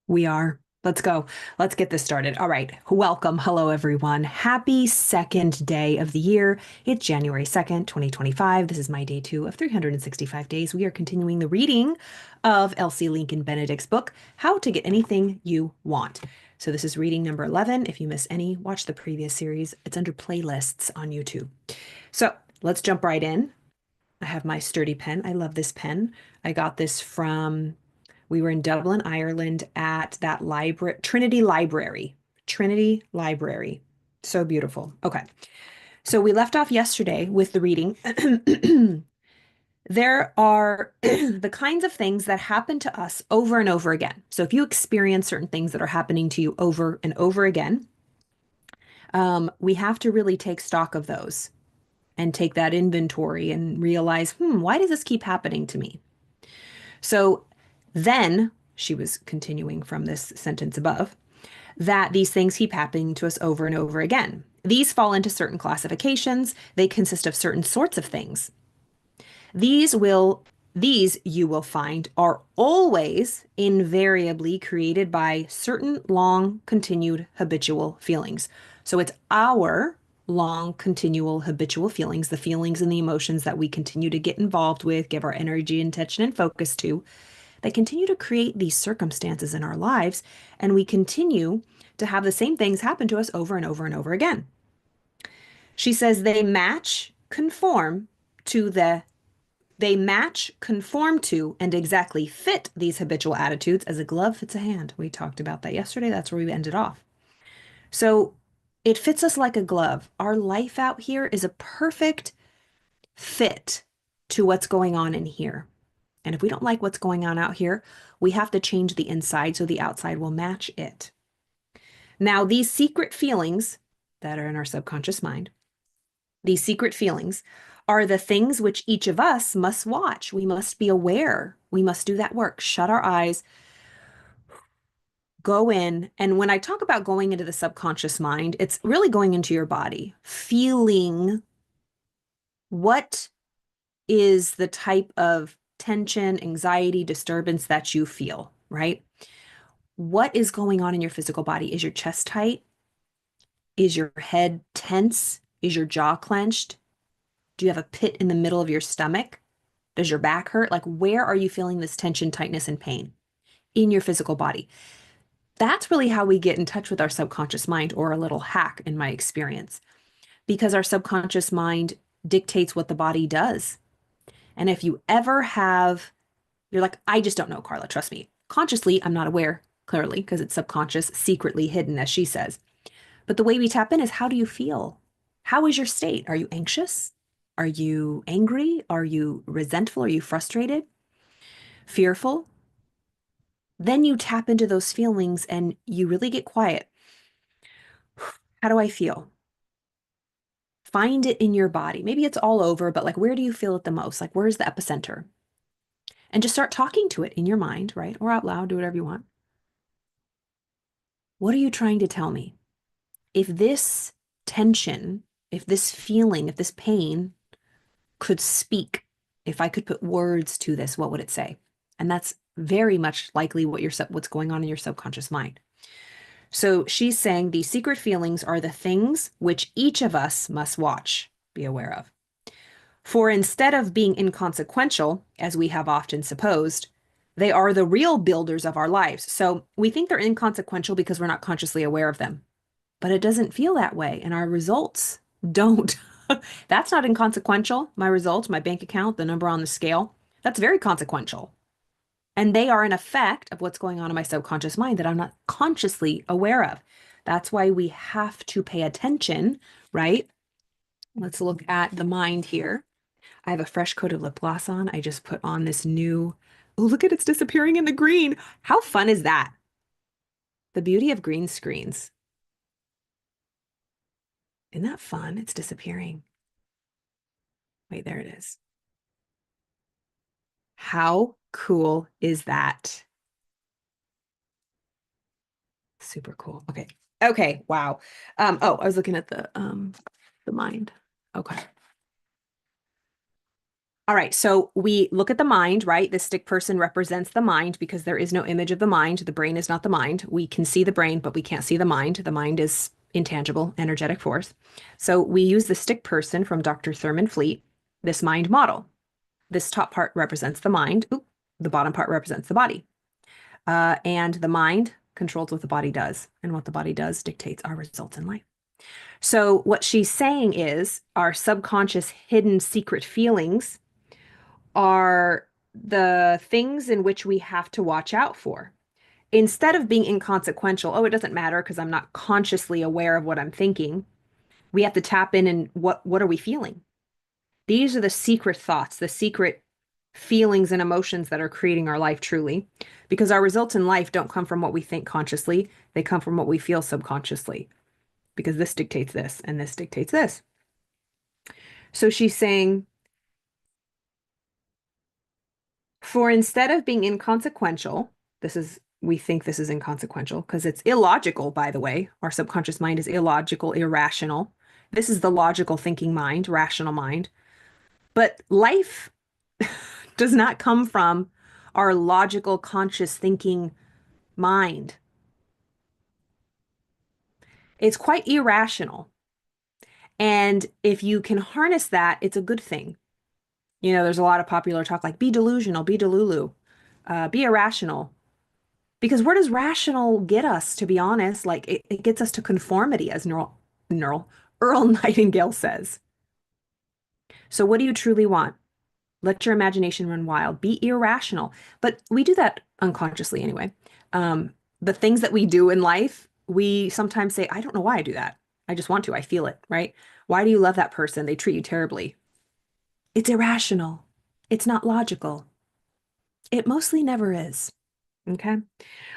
We are. Let's go. Let's get this started. All right. Welcome. Hello, everyone. Happy second day of the year. It's January 2nd, 2025. This is my day two of 365 days. We are continuing the reading of Elsie Lincoln Benedict's book, How to Get Anything You Want. So this is reading number 11. If you miss any, watch the previous series. It's under playlists on YouTube. So let's jump right in. I have my sturdy pen. I love this pen. I got this from we were in Dublin, Ireland at that library, Trinity Library. Trinity Library. So beautiful. Okay. So we left off yesterday with the reading. There are the kinds of things that happen to us over and over again. So if you experience certain things that are happening to you over and over again, we have to really take stock of those and take that inventory and realize, why does this keep happening to me? So then she was continuing from this sentence above that these things keep happening to us over and over again. These fall into certain classifications. They consist of certain sorts of things. These will these you will find are always invariably created by certain long continued habitual feelings. So it's our long continual habitual feelings, the feelings and the emotions that we continue to get involved with, give our energy, intention, and focus to, that continue to create these circumstances in our lives, and we continue to have the same things happen to us over and over and over again. She says they match, conform to, and exactly fit these habitual attitudes as a glove fits a hand. We talked about that yesterday. That's where we ended off. So it fits us like a glove. Our life out here is a perfect fit to what's going on in here. And if we don't like what's going on out here, we have to change the inside so the outside will match it. Now, these secret feelings that are in our subconscious mind, these secret feelings are the things which each of us must watch. We must be aware. We must do that work. Shut our eyes, go in. And when I talk about going into the subconscious mind, it's really going into your body, feeling what is the type of tension, anxiety, disturbance that you feel, right? What is going on in your physical body? Is your chest tight? Is your head tense? Is your jaw clenched? Do you have a pit in the middle of your stomach? Does your back hurt? Like, where are you feeling this tension, tightness, and pain in your physical body? That's really how we get in touch with our subconscious mind, or a little hack in my experience, because our subconscious mind dictates what the body does. And if you ever have, you're like, I just don't know, Carla, trust me. Consciously, I'm not aware, clearly, because it's subconscious, secretly hidden, as she says. But the way we tap in is, how do you feel? How is your state? Are you anxious? Are you angry? Are you resentful? Are you frustrated? Fearful? Then you tap into those feelings and you really get quiet. How do I feel? Find it in your body. Maybe it's all over, but like, where do you feel it the most? Like, where's the epicenter? And just start talking to it in your mind, right? Or out loud, do whatever you want. What are you trying to tell me? If this tension, if this feeling, if this pain could speak, if I could put words to this, what would it say? And that's very much likely what's going on in your subconscious mind. So she's saying these secret feelings are the things which each of us must watch, be aware of. For instead of being inconsequential, as we have often supposed, they are the real builders of our lives. So we think they're inconsequential because we're not consciously aware of them, but it doesn't feel that way. And our results don't. That's not inconsequential. My results, my bank account, the number on the scale, that's very consequential. And they are an effect of what's going on in my subconscious mind that I'm not consciously aware of. That's why we have to pay attention, right? Let's look at the mind here. I have a fresh coat of lip gloss on. I just put on this new, oh, look at it's disappearing in the green. How fun is that? The beauty of green screens. Isn't that fun? It's disappearing. Wait, there it is. How cool is that? Super cool. Okay. Okay. Wow. Oh, I was looking at the mind. Okay. All right, so we look at the mind, right? The stick person represents the mind because there is no image of the mind. The brain is not the mind. We can see the brain, but we can't see the mind. The mind is intangible, energetic force. So we use the stick person from Dr. Thurman Fleet, this mind model. This top part represents the mind. Oop, the bottom part represents the body. And the mind controls what the body does, and what the body does dictates our results in life. So what she's saying is our subconscious hidden secret feelings are the things in which we have to watch out for. Instead of being inconsequential, oh, it doesn't matter because I'm not consciously aware of what I'm thinking, we have to tap in and what are we feeling? These are the secret thoughts, the secret feelings and emotions that are creating our life truly. Because our results in life don't come from what we think consciously, they come from what we feel subconsciously. Because this dictates this and this dictates this. So she's saying, for instead of being inconsequential, we think this is inconsequential because it's illogical, by the way. Our subconscious mind is illogical, irrational. This is the logical thinking mind, rational mind. But life does not come from our logical, conscious thinking mind. It's quite irrational. And if you can harness that, it's a good thing. There's a lot of popular talk like be delusional, be delulu, be irrational. Because where does rational get us, to be honest? Like it gets us to conformity, as neural Earl Nightingale says. So what do you truly want? Let your imagination run wild. Be irrational. But we do that unconsciously anyway. The things that we do in life, we sometimes say, I don't know why I do that. I just want to. I feel it, right? Why do you love that person? They treat you terribly. It's irrational. It's not logical. It mostly never is. Okay.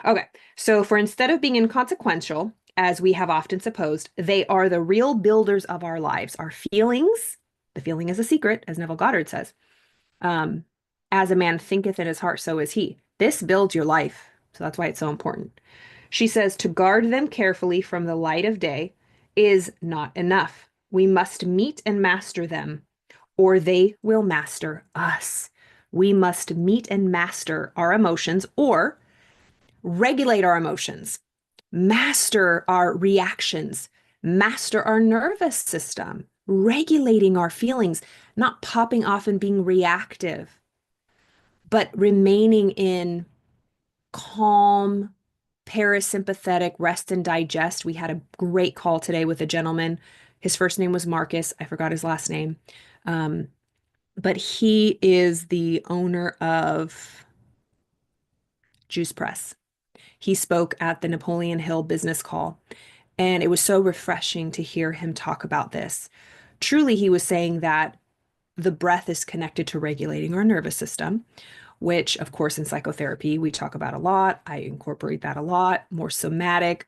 Okay. So for instead of being inconsequential, as we have often supposed, they are the real builders of our lives. Our feelings, the feeling is a secret, as Neville Goddard says. As a man thinketh in his heart, so is he. This builds your life. So that's why it's so important. She says to guard them carefully from the light of day is not enough. We must meet and master them, or they will master us. We must meet and master our emotions or regulate our emotions, master our reactions, master our nervous system, regulating our feelings, not popping off and being reactive, but remaining in calm, parasympathetic rest and digest. We had a great call today with a gentleman. His first name was Marcus. I forgot his last name. But he is the owner of Juice Press. He spoke at the Napoleon Hill Business Call, and it was so refreshing to hear him talk about this. Truly, he was saying that the breath is connected to regulating our nervous system, which, of course, in psychotherapy, we talk about a lot. I incorporate that a lot, more somatic,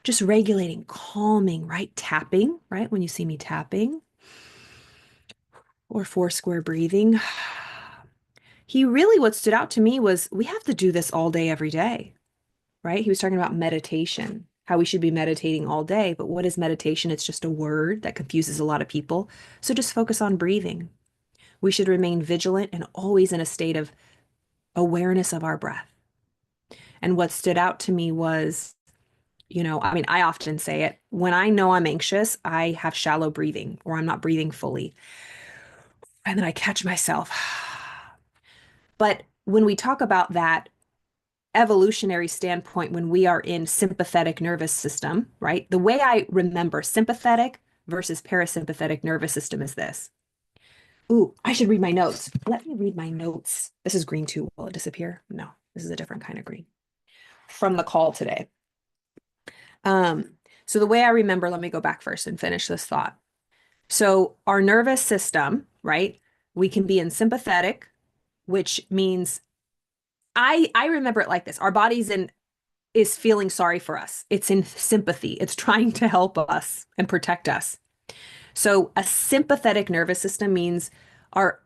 just regulating, calming, right? Tapping, right? When you see me tapping or four square breathing. What stood out to me was we have to do this all day, every day, right? He was talking about meditation, how we should be meditating all day. But what is meditation? It's just a word that confuses a lot of people. So just focus on breathing. We should remain vigilant and always in a state of awareness of our breath. And what stood out to me was, I often say it, when I know I'm anxious, I have shallow breathing or I'm not breathing fully. And then I catch myself. But when we talk about that evolutionary standpoint, when we are in sympathetic nervous system, right? The way I remember sympathetic versus parasympathetic nervous system is this. Ooh, I should read my notes. Let me read my notes. This is green too. Will it disappear? No, this is a different kind of green from the call today. So the way I remember, let me go back first and finish this thought. So our nervous system, right? We can be in sympathetic, which means I remember it like this. Our body's is feeling sorry for us. It's in sympathy. It's trying to help us and protect us. So a sympathetic nervous system means our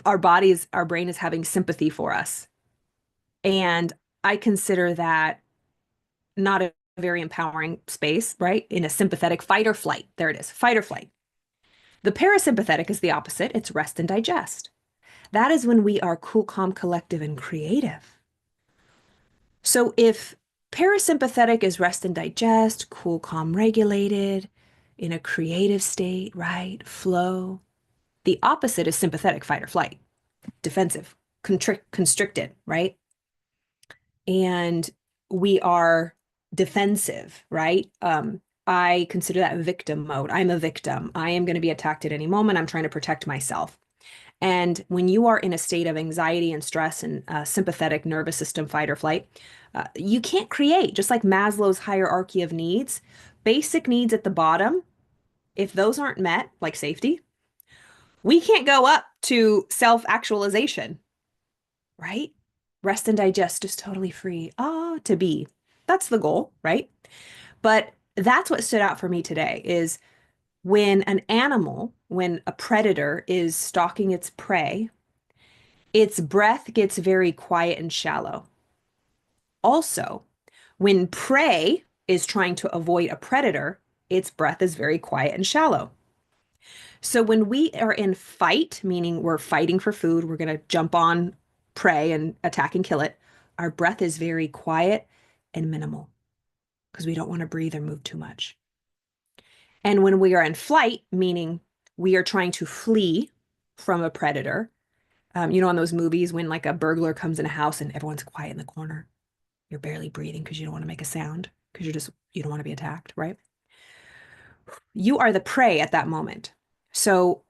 our brain is having sympathy for us. And I consider that not a very empowering space, right? In a sympathetic fight or flight. There it is, fight or flight. The parasympathetic is the opposite. It's rest and digest. That is when we are cool, calm, collective, and creative. So if parasympathetic is rest and digest, cool, calm, regulated, in a creative state, right? Flow. The opposite is sympathetic, fight or flight, defensive, constricted, right? And we are defensive, right? I consider that victim mode. I'm a victim. I am going to be attacked at any moment. I'm trying to protect myself. And when you are in a state of anxiety and stress and sympathetic nervous system fight or flight, you can't create, just like Maslow's hierarchy of needs, basic needs at the bottom. If those aren't met, like safety, we can't go up to self-actualization, right? Rest and digest is totally free. To be. That's the goal, right? But that's what stood out for me today is when a predator is stalking its prey, its breath gets very quiet and shallow. Also, when prey is trying to avoid a predator, its breath is very quiet and shallow. So when we are in fight, meaning we're fighting for food, we're going to jump on prey and attack and kill it, our breath is very quiet and minimal because we don't want to breathe or move too much. And when we are in flight, meaning we are trying to flee from a predator, in those movies when like a burglar comes in a house and everyone's quiet in the corner, you're barely breathing because you don't want to make a sound because you don't want to be attacked, right? You are the prey at that moment. So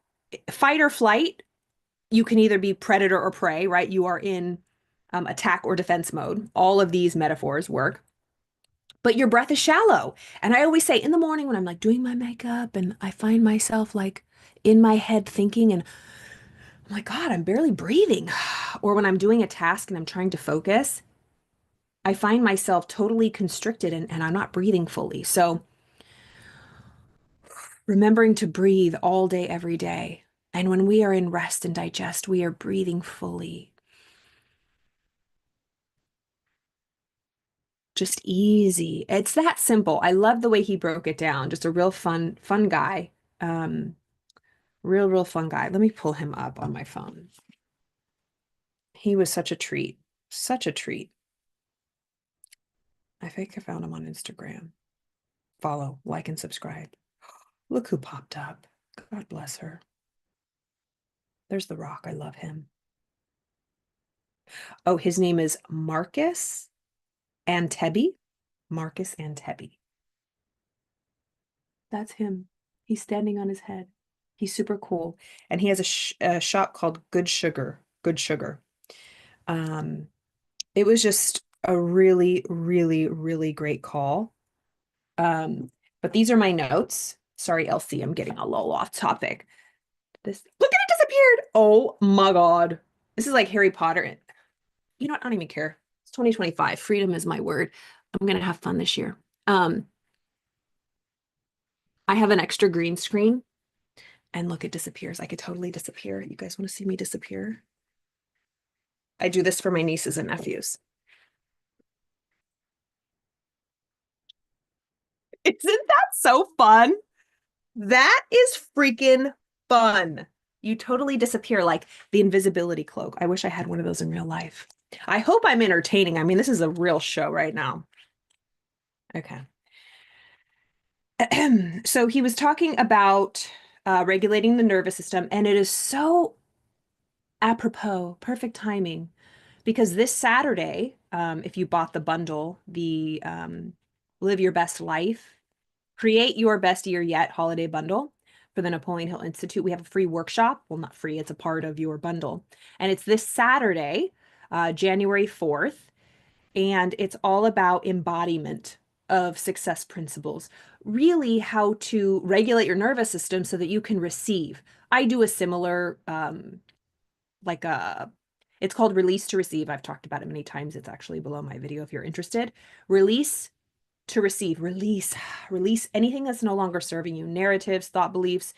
fight or flight, you can either be predator or prey, right? You are in attack or defense mode. All of these metaphors work, but your breath is shallow. And I always say in the morning when I'm like doing my makeup and I find myself like in my head thinking and I'm like, God, I'm barely breathing. Or when I'm doing a task and I'm trying to focus, I find myself totally constricted and I'm not breathing fully. So remembering to breathe all day, every day. And when we are in rest and digest, we are breathing fully. Just easy. It's that simple. I love the way he broke it down. Just a real fun guy. Um, real fun guy. Let me pull him up on my phone. He was such a treat. Such a treat. I think I found him on Instagram. Follow, like, and subscribe. Look who popped up. God bless her. There's The Rock. I love him. Oh, his name is Marcus Antebby. Marcus Antebby. That's him. He's standing on his head. He's super cool. And he has a shop called Good Sugar. Good Sugar. It was just a really, really, really great call. But these are my notes. Sorry, Elsie, I'm getting a little off topic. Look at it disappeared. Oh my God. This is like Harry Potter. You know what? I don't even care. It's 2025. Freedom is my word. I'm gonna have fun this year. I have an extra green screen and look, it disappears. I could totally disappear. You guys want to see me disappear? I do this for my nieces and nephews. Isn't that so fun? That is freaking fun. You totally disappear like the invisibility cloak. I wish I had one of those in real life. I hope I'm entertaining. I mean, this is a real show right now. Okay. So he was talking about regulating the nervous system, and it is so apropos, perfect timing, because this Saturday, if you bought the bundle, the Live Your Best Life, Create Your Best Year Yet holiday bundle for the Napoleon Hill Institute, we have a free workshop. Well, not free, it's a part of your bundle. And it's this Saturday, January 4th, and it's all about embodiment of success principles, really how to regulate your nervous system so that you can receive. I do a similar, like a, it's called Release to Receive. I've talked about it many times. It's actually below my video if you're interested. Release to receive, release anything that's no longer serving you, narratives, thought beliefs,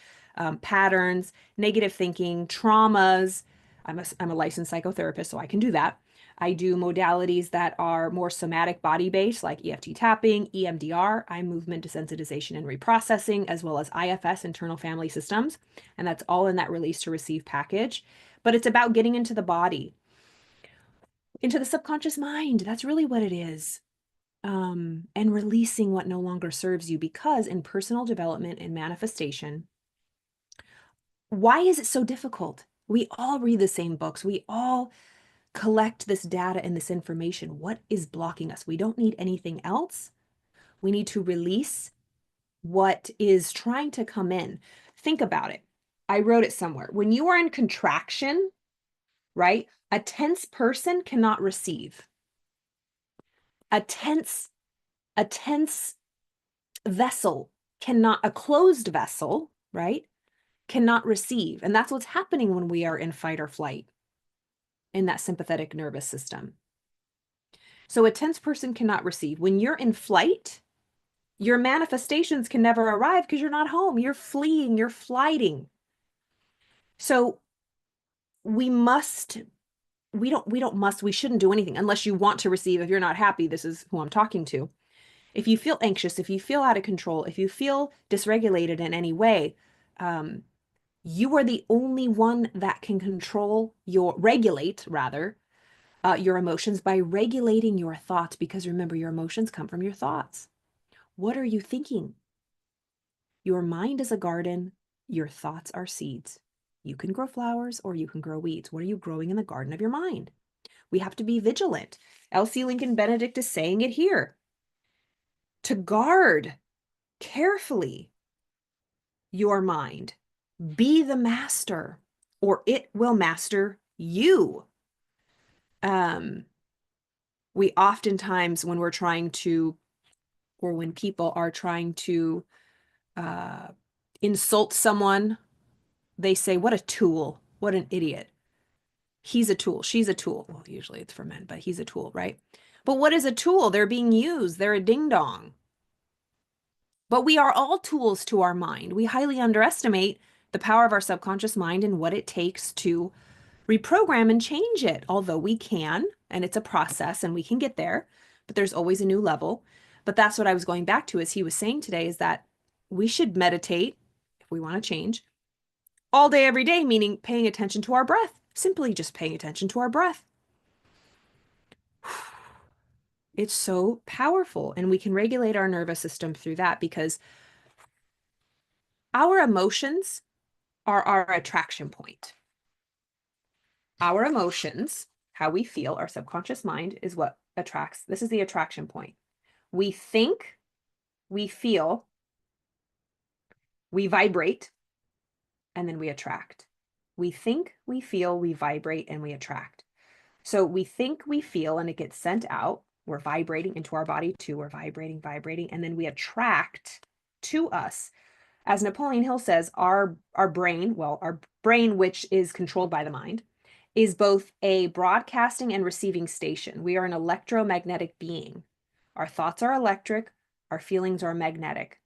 patterns, negative thinking, traumas. I'm a licensed psychotherapist, so I can do that. I do modalities that are more somatic body-based, like EFT tapping, EMDR, eye movement desensitization and reprocessing, as well as IFS, internal family systems. And that's all in that Release to Receive package. but it's about getting into the body, into the subconscious mind. That's really what it is. And releasing what no longer serves you, because in personal development and manifestation, why is it so difficult? We all read the same books. We all collect this data and this information. What is blocking us? We don't need anything else. We need to release what is trying to come in. Think about it. I wrote it somewhere. When you are in contraction, right? A tense person cannot receive. A tense vessel cannot, a closed vessel, right? Cannot receive. And that's what's happening when we are in fight or flight in that sympathetic nervous system. So a tense person cannot receive. When you're in flight, your manifestations can never arrive because you're not home. You're fleeing, you're flighting. So we shouldn't do anything unless you want to receive. If you're not happy, this is who I'm talking to. If you feel anxious, if you feel out of control, if you feel dysregulated in any way, you are the only one that can regulate your emotions by regulating your thoughts, because remember, your emotions come from your thoughts. What are you thinking? Your mind is a garden. Your thoughts are seeds. You can grow flowers or you can grow weeds. What are you growing in the garden of your mind? We have to be vigilant. Elsie Lincoln Benedict is saying it here. To guard carefully your mind. Be the master, or it will master you. We oftentimes, when we're trying to, or when people are trying to insult someone, they say, what a tool, what an idiot. He's a tool, she's a tool. Well, usually it's for men, but he's a tool, right? But what is a tool? They're being used. They're a ding dong. But we are all tools to our mind. We highly underestimate the power of our subconscious mind and what it takes to reprogram and change it. Although we can, and it's a process and we can get there, but there's always a new level. But that's what I was going back to, as he was saying today, is that we should meditate if we want to change all day, every day, meaning paying attention to our breath, simply just paying attention to our breath. It's so powerful, and we can regulate our nervous system through that, because our emotions are our attraction point. Our emotions, how we feel, our subconscious mind is what attracts. This is the attraction point. We think, we feel, we vibrate, and then we attract. We think, we feel, we vibrate, and we attract. So we think, we feel, and it gets sent out. We're vibrating into our body too. We're vibrating, and then we attract to us. As Napoleon Hill says, our brain, which is controlled by the mind, is both a broadcasting and receiving station. We are an electromagnetic being. Our thoughts are electric, our feelings are magnetic.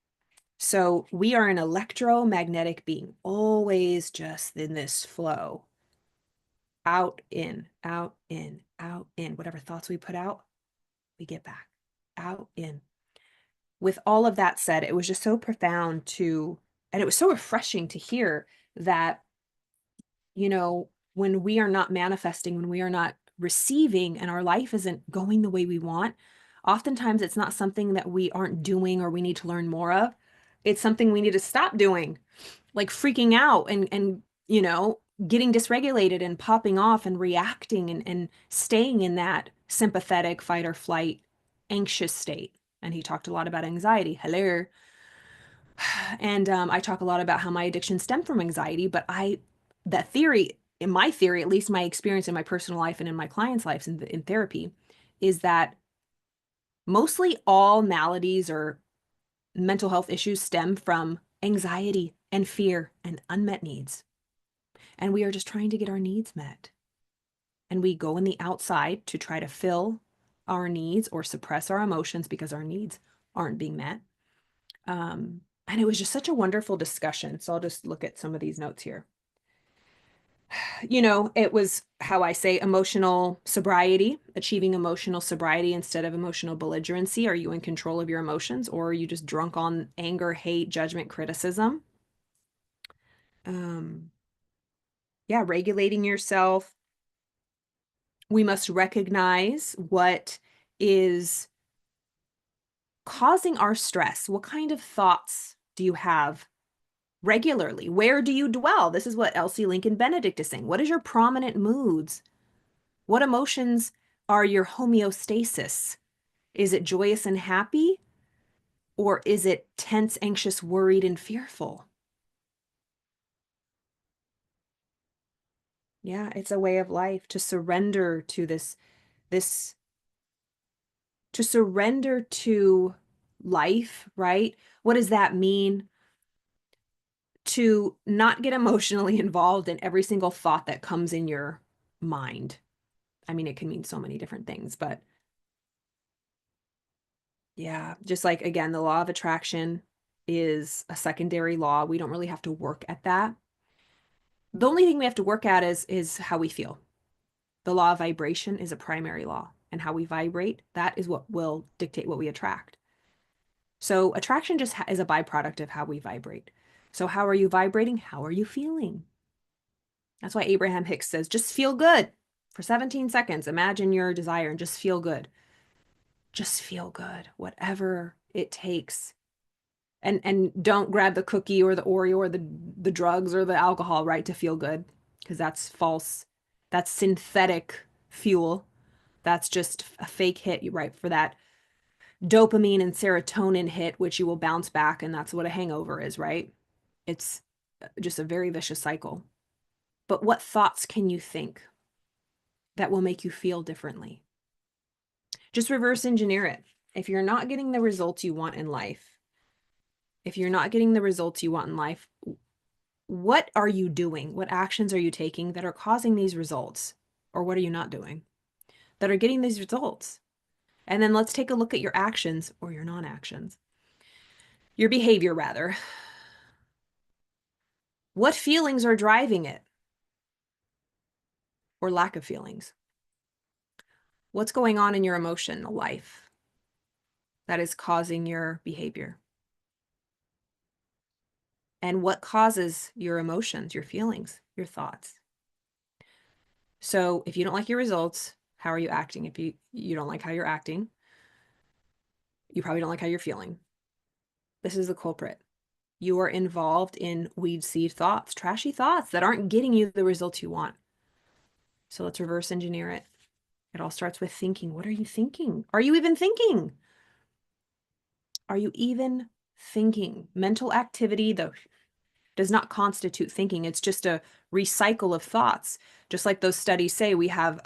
So we are an electromagnetic being, always just in this flow. Out, in, out, in, out, in. Whatever thoughts we put out, we get back. Out, in. With all of that said, it was just so profound and it was so refreshing to hear that, when we are not manifesting, when we are not receiving, and our life isn't going the way we want, oftentimes it's not something that we aren't doing or we need to learn more of. It's something we need to stop doing, like freaking out and getting dysregulated and popping off and reacting and staying in that sympathetic fight or flight, anxious state. And he talked a lot about anxiety. Hello. And I talk a lot about how my addiction stemmed from anxiety, but in my theory, at least my experience in my personal life and in my clients' lives in therapy, is that mostly all maladies or mental health issues stem from anxiety and fear and unmet needs. And we are just trying to get our needs met. And we go in the outside to try to fill our needs or suppress our emotions because our needs aren't being met. And it was just such a wonderful discussion. So I'll just look at some of these notes here. It was how I say emotional sobriety, achieving emotional sobriety instead of emotional belligerency. Are you in control of your emotions, or are you just drunk on anger, hate, judgment, criticism? Yeah, regulating yourself. We must recognize what is causing our stress. What kind of thoughts do you have regularly? Where do you dwell? This is what Elsie Lincoln Benedict is saying. What is your prominent moods? What emotions are your homeostasis? Is it joyous and happy? Or is it tense, anxious, worried, and fearful? Yeah, it's a way of life to surrender to this, to surrender to life, right? What does that mean? To not get emotionally involved in every single thought that comes in your mind. I mean, it can mean so many different things, but yeah, just like again, the law of attraction is a secondary law. We don't really have to work at that. The only thing we have to work at is how we feel. The law of vibration is a primary law, and how we vibrate, that is what will dictate what we attract. So attraction just is a byproduct of how we vibrate. So how are you vibrating? How are you feeling? That's why Abraham Hicks says, just feel good for 17 seconds. Imagine your desire and just feel good. Just feel good, whatever it takes. And don't grab the cookie or the Oreo or the drugs or the alcohol, right, to feel good, because that's false. That's synthetic fuel. That's just a fake hit, right, for that dopamine and serotonin hit, which you will bounce back, and that's what a hangover is, right? It's just a very vicious cycle. But what thoughts can you think that will make you feel differently? Just reverse engineer it. If you're not getting the results you want in life, if you're not getting the results you want in life, what are you doing? What actions are you taking that are causing these results? Or what are you not doing that are getting these results? And then let's take a look at your actions or your non-actions. Your behavior, rather. What feelings are driving it? Or lack of feelings? What's going on in your emotional life that is causing your behavior? And what causes your emotions, your feelings, your thoughts? So if you don't like your results, how are you acting? If you don't like how you're acting, you probably don't like how you're feeling. This is the culprit. You are involved in weed seed thoughts, trashy thoughts that aren't getting you the results you want. So let's reverse engineer it. It all starts with thinking. What are you thinking? Are you even thinking? Are you even thinking? Mental activity, though, does not constitute thinking. It's just a recycle of thoughts. Just like those studies say, we have,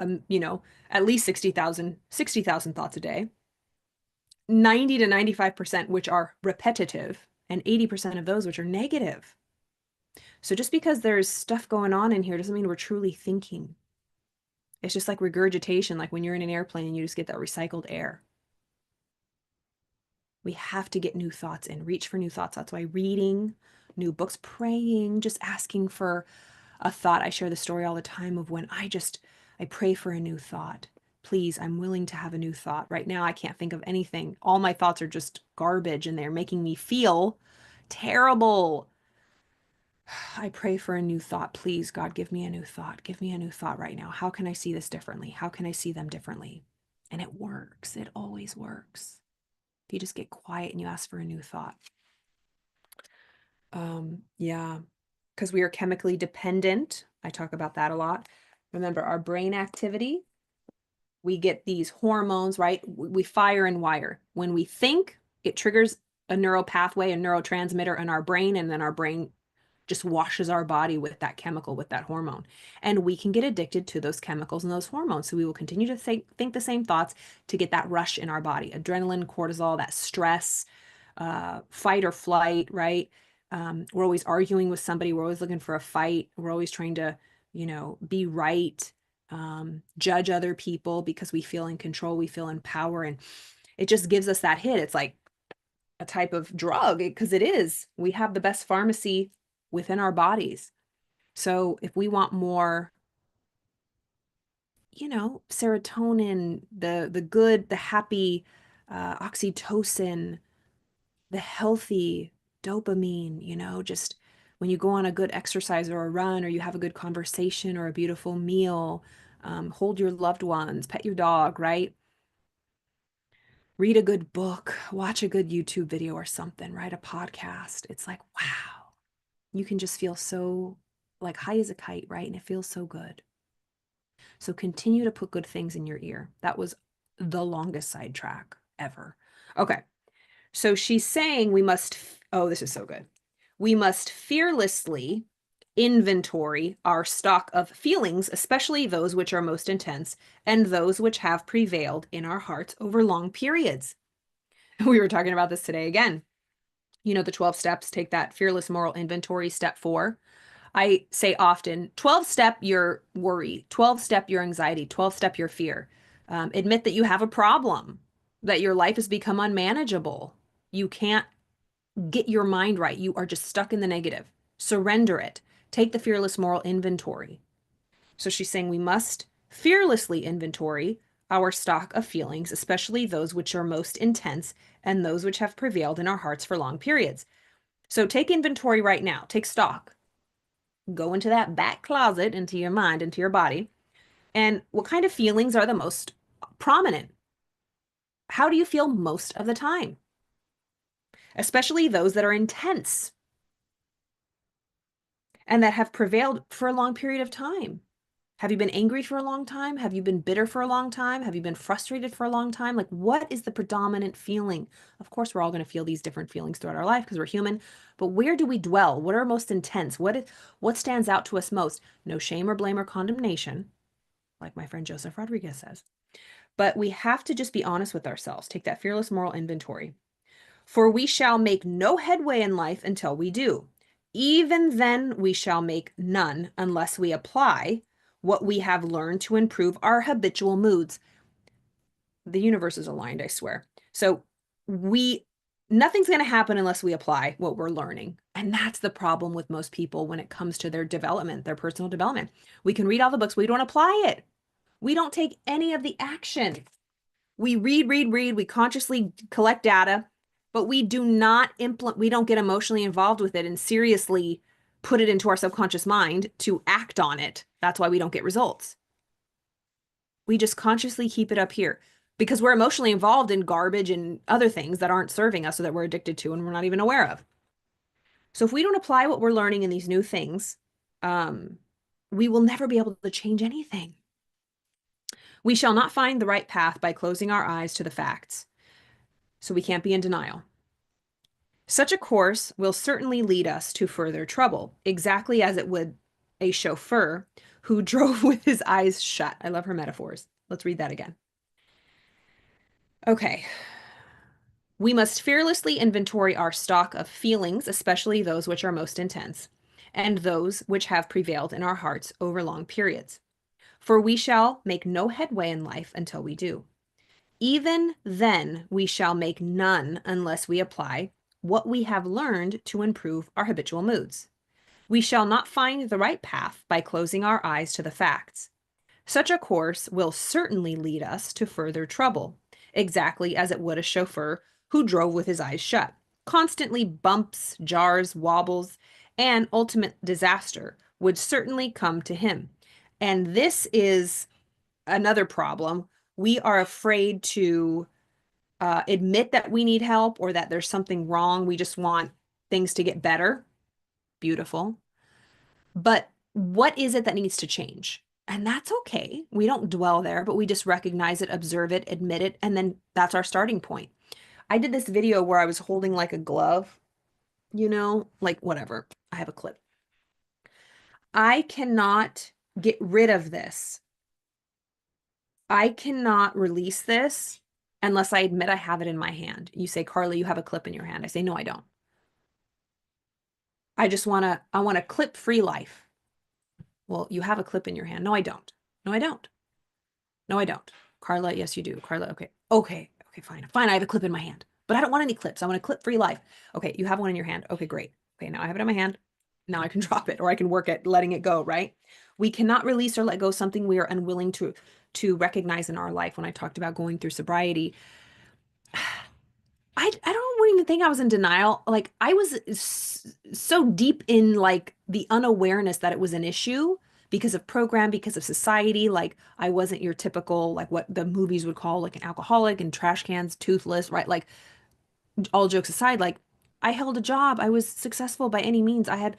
at least 60,000 thoughts a day, 90 to 95%, which are repetitive, and 80% of those which are negative. So just because there's stuff going on in here doesn't mean we're truly thinking. It's just like regurgitation, like when you're in an airplane and you just get that recycled air. We have to get new thoughts in, reach for new thoughts. That's why reading new books, praying, just asking for a thought. I share the story all the time of when I pray for a new thought. Please, I'm willing to have a new thought. Right now, I can't think of anything. All my thoughts are just garbage and they're making me feel terrible. I pray for a new thought. Please, God, give me a new thought. Give me a new thought right now. How can I see this differently? How can I see them differently? And it works. It always works. If you just get quiet and you ask for a new thought. Yeah, because we are chemically dependent. I talk about that a lot. Remember, our brain activity, we get these hormones, right? We fire and wire. When we think, it triggers a neural pathway, a neurotransmitter in our brain, and then our brain just washes our body with that chemical, with that hormone. And we can get addicted to those chemicals and those hormones. So we will continue to think the same thoughts to get that rush in our body, adrenaline, cortisol, that stress, fight or flight, right? We're always arguing with somebody. We're always looking for a fight. We're always trying to, be right, judge other people because we feel in control, we feel in power. And it just gives us that hit. It's like a type of drug because it is. We have the best pharmacy within our bodies. So if we want more, serotonin, the good, the happy, oxytocin, the healthy dopamine, just when you go on a good exercise or a run, or you have a good conversation or a beautiful meal, hold your loved ones, pet your dog, right? Read a good book, watch a good YouTube video or something, write a podcast. It's like, wow, you can just feel so like high as a kite, right? And it feels so good. So continue to put good things in your ear. That was the longest sidetrack ever. Okay. So she's saying we must, oh, this is so good. We must fearlessly inventory our stock of feelings, especially those which are most intense and those which have prevailed in our hearts over long periods. We were talking about this today again. You know, the 12 steps, take that fearless moral inventory, step 4. I say often 12 step your worry, 12 step your anxiety, 12 step your fear. Admit that you have a problem, that your life has become unmanageable. You can't get your mind right. You are just stuck in the negative. Surrender it. Take the fearless moral inventory. So she's saying we must fearlessly inventory our stock of feelings, especially those which are most intense and those which have prevailed in our hearts for long periods. So take inventory right now. Take stock. Go into that back closet, into your mind, into your body. And what kind of feelings are the most prominent? How do you feel most of the time? Especially those that are intense and that have prevailed for a long period of time. Have you been angry for a long time? Have you been bitter for a long time? Have you been frustrated for a long time? Like, what is the predominant feeling? Of course, we're all going to feel these different feelings throughout our life because we're human, but where do we dwell? What are most intense? What stands out to us most? No shame or blame or condemnation, like my friend Joseph Rodriguez says. But we have to just be honest with ourselves. Take that fearless moral inventory. For we shall make no headway in life until we do. Even then, we shall make none unless we apply what we have learned to improve our habitual moods. The universe is aligned, I swear. So nothing's going to happen unless we apply what we're learning. And that's the problem with most people when it comes to their development, their personal development. We can read all the books, we don't apply it. We don't take any of the action. We read, we consciously collect data, but we do not implement, we don't get emotionally involved with it and seriously put it into our subconscious mind to act on it. That's why we don't get results. We just consciously keep it up here because we're emotionally involved in garbage and other things that aren't serving us or that we're addicted to and we're not even aware of. So if we don't apply what we're learning in these new things, we will never be able to change anything. We shall not find the right path by closing our eyes to the facts. So we can't be in denial. Such a course will certainly lead us to further trouble, exactly as it would a chauffeur who drove with his eyes shut. I love her metaphors. Let's read that again. Okay. We must fearlessly inventory our stock of feelings, especially those which are most intense, and those which have prevailed in our hearts over long periods. For we shall make no headway in life until we do. Even then, we shall make none unless we apply what we have learned to improve our habitual moods. We shall not find the right path by closing our eyes to the facts. Such a course will certainly lead us to further trouble, exactly as it would a chauffeur who drove with his eyes shut. Constantly bumps, jars, wobbles, and ultimate disaster would certainly come to him. And this is another problem. We are afraid to admit that we need help or that there's something wrong. We just want things to get better. Beautiful. But what is it that needs to change? And that's okay. We don't dwell there, but we just recognize it, observe it, admit it, and then that's our starting point. I did this video where I was holding like a glove, like whatever. I have a clip. I cannot get rid of this. I cannot release this unless I admit I have it in my hand. You say, Carly, you have a clip in your hand. I say, no, I don't. I want a clip-free life. Well, you have a clip in your hand. No, I don't. No, I don't. No, I don't. Carla, yes, you do. Carla, okay. Okay, fine. Fine, I have a clip in my hand. But I don't want any clips. I want a clip-free life. Okay, you have one in your hand. Okay, great. Okay, now I have it in my hand. Now I can drop it or I can work at letting it go, right? We cannot release or let go something we are unwilling to recognize in our life. When I talked about going through sobriety, I don't even think I was in denial. Like I was so deep in like the unawareness that it was an issue because of program, because of society. Like I wasn't your typical, like what the movies would call like an alcoholic and trash cans, toothless, right? Like all jokes aside, like I held a job. I was successful by any means. I had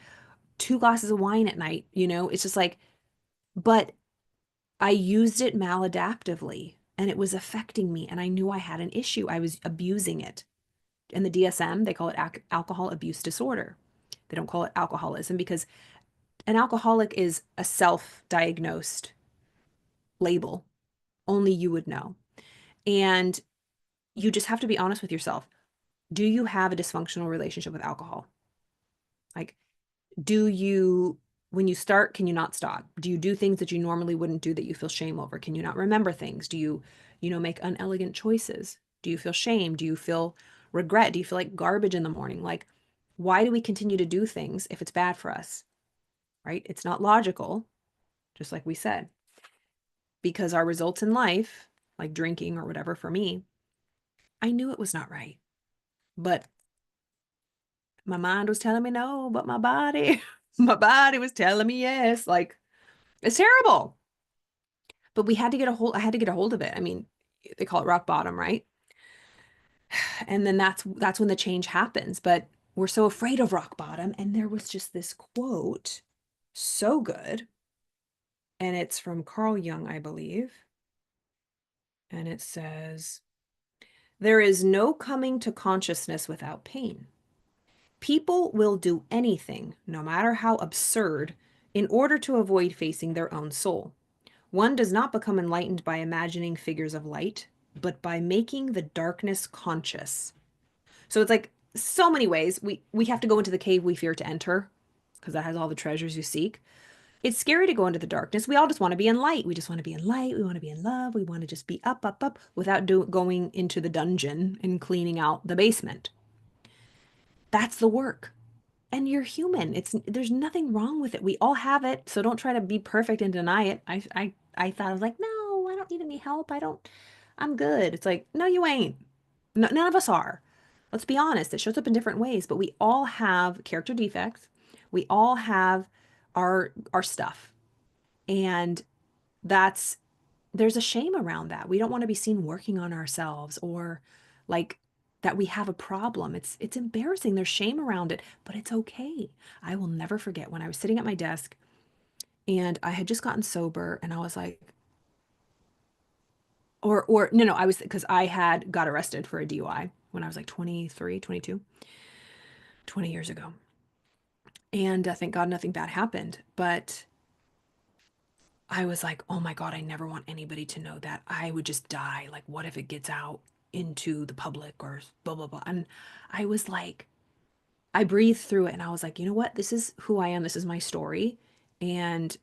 two glasses of wine at night, you know? It's just like, but I used it maladaptively and it was affecting me. And I knew I had an issue. I was abusing it. In the DSM, they call it alcohol abuse disorder. They don't call it alcoholism because an alcoholic is a self-diagnosed label. Only you would know. And you just have to be honest with yourself. Do you have a dysfunctional relationship with alcohol? Like, do you, when you start, can you not stop? Do you do things that you normally wouldn't do that you feel shame over? Can you not remember things? Do you, make unelegant choices? Do you feel shame? Do you feel regret? Do you feel like garbage in the morning? Like, why do we continue to do things if it's bad for us? Right? It's not logical, just like we said, because our results in life, like drinking or whatever for me, I knew it was not right. But my mind was telling me no, but my body, my body was telling me yes. Like, it's terrible. But we had to get a hold, I had to get a hold of it. I mean, they call it rock bottom, right? And then that's when the change happens. But we're so afraid of rock bottom. And there was just this quote, so good. And it's from Carl Jung, I believe. And it says, there is no coming to consciousness without pain. People will do anything, no matter how absurd, in order to avoid facing their own soul. One does not become enlightened by imagining figures of light, but by making the darkness conscious. So it's like so many ways we have to go into the cave we fear to enter because that has all the treasures you seek. It's scary to go into the darkness. We all just want to be in light. We just want to be in light. We want to be in love. We want to just be up, up, up without going into the dungeon and cleaning out the basement. That's the work. And you're human. There's nothing wrong with it. We all have it, so don't try to be perfect and deny it. I thought I was like, no, I don't need any help. I'm good. It's like, no, you ain't. No, none of us are. Let's be honest. It shows up in different ways, but we all have character defects. We all have our stuff. And that's there's a shame around that. We don't want to be seen working on ourselves or like that we have a problem. It's embarrassing. There's shame around it, but it's okay. I will never forget when I was sitting at my desk and I had just gotten sober and I was like, or no, I was because I had got arrested for a DUI when I was like 23, 22, 20 years ago. And thank God nothing bad happened. But I was like, oh my God, I never want anybody to know that. I would just die. Like, what if it gets out into the public or blah, blah, blah. And I was like, I breathed through it and I was like, you know what? This is who I am. This is my story. And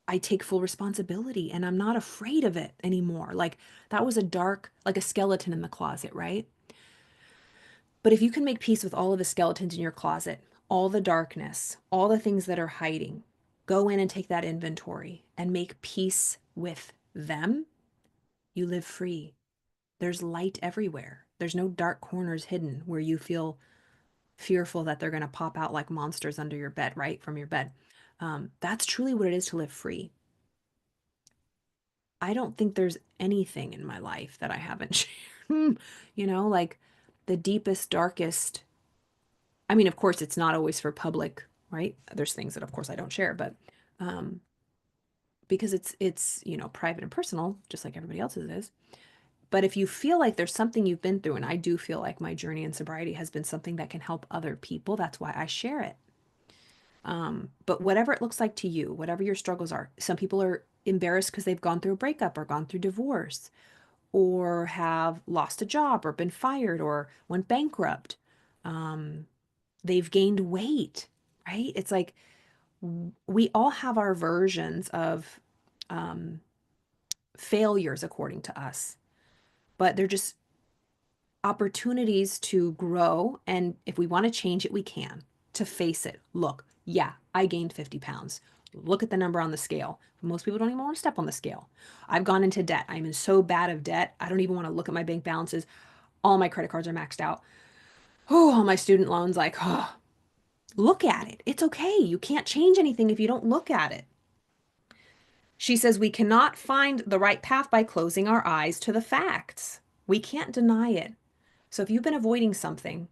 I take full responsibility and I'm not afraid of it anymore. Like, that was a dark, like a skeleton in the closet, right? But if you can make peace with all of the skeletons in your closet, all the darkness, all the things that are hiding, go in and take that inventory and make peace with them, you live free. There's light everywhere. There's no dark corners hidden where you feel fearful that they're going to pop out like monsters under your bed, right? From your bed. That's truly what it is to live free. I don't think there's anything in my life that I haven't shared. Like the deepest, darkest. I mean, of course, it's not always for public, right? There's things that, of course, I don't share, but um, because it's private and personal, just like everybody else's is. But if you feel like there's something you've been through, and I do feel like my journey in sobriety has been something that can help other people, that's why I share it. But whatever it looks like to you, whatever your struggles are, some people are embarrassed because they've gone through a breakup or gone through divorce or have lost a job or been fired or went bankrupt. They've gained weight, right? It's like we all have our versions of um, failures according to us, but they're just opportunities to grow. And if we want to change it, we can. To face it, look, yeah, I gained 50 pounds. Look at the number on the scale. Most people don't even want to step on the scale. I've gone into debt. I'm in so bad of debt. I don't even want to look at my bank balances. All my credit cards are maxed out. Oh, all my student loans, like, oh, look at it. It's okay. You can't change anything if you don't look at it. She says we cannot find the right path by closing our eyes to the facts. We can't deny it. So if you've been avoiding something,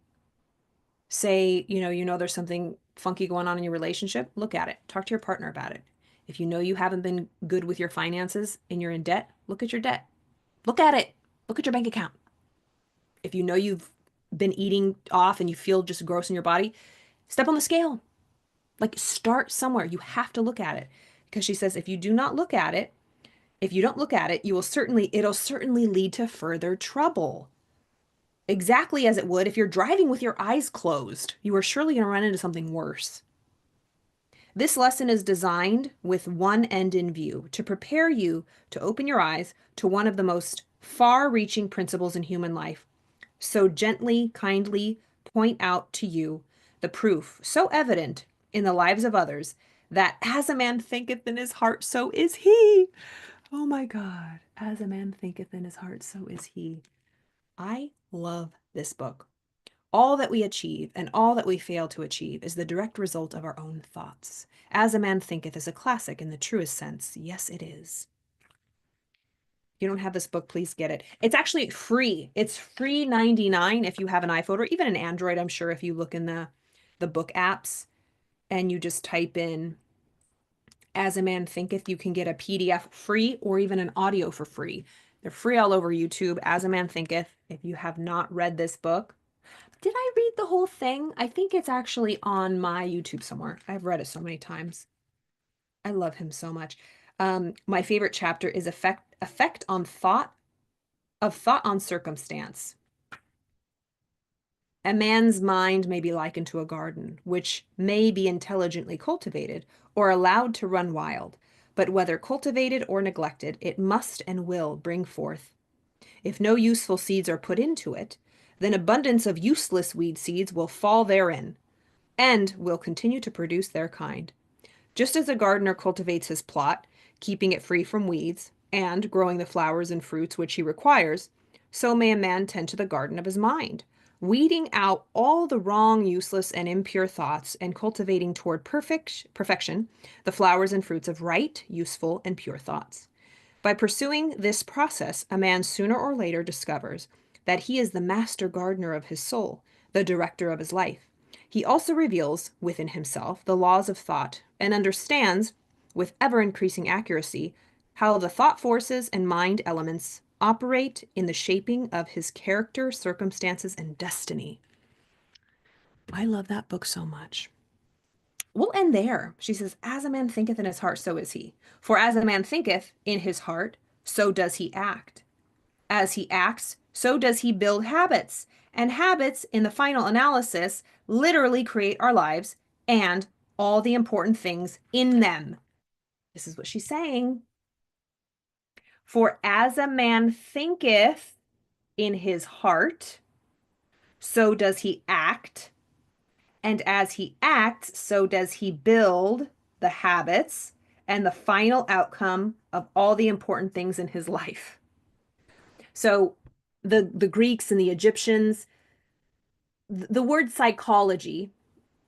say, there's something funky going on in your relationship, look at it. Talk to your partner about it. If you know you haven't been good with your finances and you're in debt, look at your debt. Look at it. Look at your bank account. If you know you've been eating off and you feel just gross in your body, step on the scale. Like, start somewhere. You have to look at it. Because she says if you do not look at it, if you don't look at it, it'll certainly lead to further trouble. Exactly as it would if you're driving with your eyes closed. You are surely going to run into something worse. This lesson is designed with one end in view, to prepare you to open your eyes to one of the most far-reaching principles in human life. So gently, kindly point out to you the proof so evident in the lives of others that as a man thinketh in his heart, so is he. Oh my God. As a man thinketh in his heart, so is he. I love this book. All that we achieve and all that we fail to achieve is the direct result of our own thoughts. As a Man Thinketh is a classic in the truest sense. Yes, it is. If you don't have this book, please get it. It's actually free. It's free 99 if you have an iPhone or even an Android. I'm sure if you look in the book apps and you just type in As a Man Thinketh, you can get a PDF free or even an audio for free. They're free all over YouTube. As a Man Thinketh. If you have not read this book, did I read the whole thing? I think it's actually on my YouTube somewhere. I've read it so many times. I love him so much. My favorite chapter is effect on thought of thought on circumstance. A man's mind may be likened to a garden, which may be intelligently cultivated or allowed to run wild, but whether cultivated or neglected, it must and will bring forth. If no useful seeds are put into it, then abundance of useless weed seeds will fall therein, and will continue to produce their kind. Just as a gardener cultivates his plot, keeping it free from weeds, and growing the flowers and fruits which he requires, so may a man tend to the garden of his mind, weeding out all the wrong, useless, and impure thoughts, and cultivating toward perfection the flowers and fruits of right, useful, and pure thoughts. By pursuing this process, a man sooner or later discovers that he is the master gardener of his soul, the director of his life. He also reveals within himself the laws of thought and understands, with ever increasing accuracy, how the thought forces and mind elements operate in the shaping of his character, circumstances, and destiny. I love that book so much. We'll end there. She says, As a man thinketh in his heart, so is he. For as a man thinketh in his heart, so does he act. As he acts, so does he build habits. And habits, in the final analysis, literally create our lives and all the important things in them. This is what she's saying. For as a man thinketh in his heart, so does he act. And as he acts, so does he build the habits and the final outcome of all the important things in his life. So the Greeks and the Egyptians, the word psychology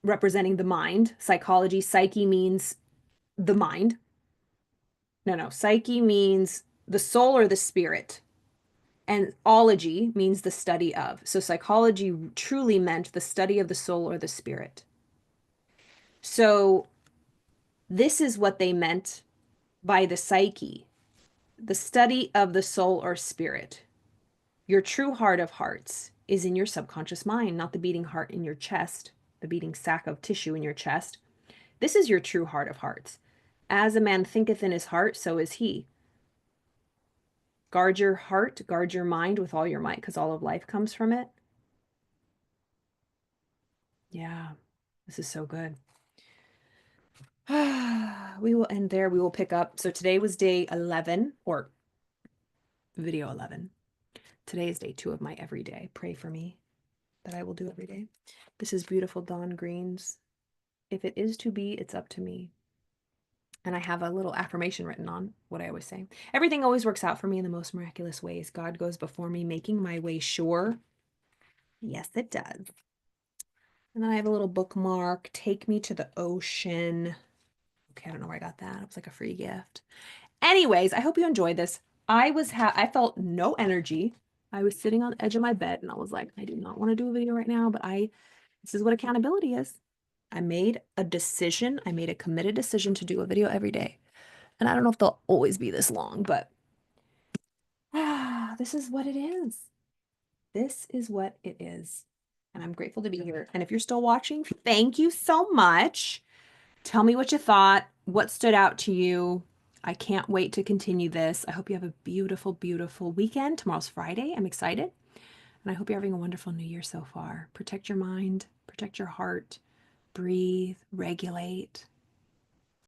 representing the mind, psychology, psyche means the mind. No, psyche means the soul or the spirit. And ology means the study of. So psychology truly meant the study of the soul or the spirit. So this is what they meant by the psyche, the study of the soul or spirit. Your true heart of hearts is in your subconscious mind, not the beating heart in your chest, the beating sac of tissue in your chest. This is your true heart of hearts. As a man thinketh in his heart, so is he. Guard your heart, guard your mind with all your might, because all of life comes from it. Yeah, this is so good. We will end there. We will pick up. So today was day 11, or video 11. Today is day 2 of my everyday. Pray for me that I will do every day. This is beautiful Dawn Greens. If it is to be, it's up to me. And I have a little affirmation written on what I always say. Everything always works out for me in the most miraculous ways. God goes before me, making my way sure. Yes, it does. And then I have a little bookmark, take me to the ocean. Okay, I don't know where I got that. It was like a free gift. Anyways, I hope you enjoyed this. I felt no energy. I was sitting on the edge of my bed and I was like, I do not want to do a video right now, but this is what accountability is. I made a decision. I made a committed decision to do a video every day. And I don't know if they'll always be this long, but this is what it is. This is what it is. And I'm grateful to be here. And if you're still watching, thank you so much. Tell me what you thought, what stood out to you. I can't wait to continue this. I hope you have a beautiful, beautiful weekend. Tomorrow's Friday. I'm excited. And I hope you're having a wonderful new year so far. Protect your mind, protect your heart, breathe, regulate.